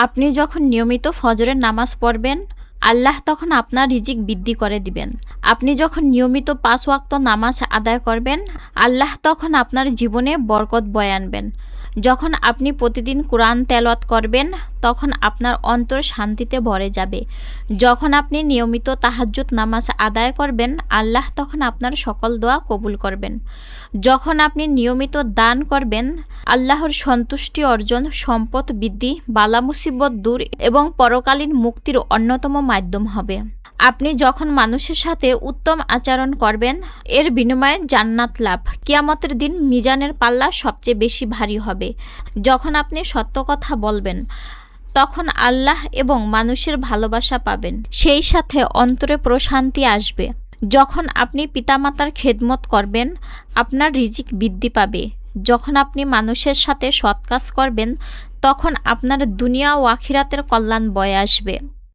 আপনি যখন নিয়মিত ফজরের নামাজ পড়বেন, আল্লাহ তখন আপনার রিজিক বৃদ্ধি করে দিবেন। আপনি যখন নিয়মিত ৫ ওয়াক্ত নামাজ আদায় করবেন, আল্লাহ তখন আপনার জীবনে বরকত বয়ে আনবেন। যখন আপনি প্রতিদিন কোরআন তেলাওয়াত করবেন, তখন আপনার অন্তর শান্তিতে ভরে যাবে। যখন আপনি নিয়মিত তাহাজ্জুদ নামাজ আদায় করবেন, আল্লাহ তখন আপনার সকল দোয়া কবুল করবেন। যখন আপনি নিয়মিত দান করবেন, আল্লাহর সন্তুষ্টি অর্জন, সম্পদ বৃদ্ধি, বালা মুসিবত দূর এবং পরকালীন মুক্তির অন্যতম মাধ্যম হবে। আপনি যখন মানুষের সাথে উত্তম আচরণ করবেন, এর বিনিময়ে জান্নাত লাভ। কিয়ামতের দিন মিজানের পাল্লা সবচেয়ে বেশি ভারী হবে। যখন আপনি সত্য কথা বলবেন, তখন আল্লাহ এবং মানুষের ভালোবাসা পাবেন। সেই সাথে অন্তরে প্রশান্তি আসবে। যখন আপনি পিতামাতার খেদমত করবেন, আপনার রিজিক বৃদ্ধি পাবে। যখন আপনি মানুষের সাথে সৎ কাজ করবেন, তখন আপনার দুনিয়া ও আখিরাতের কল্যাণ বয়ে আসবে।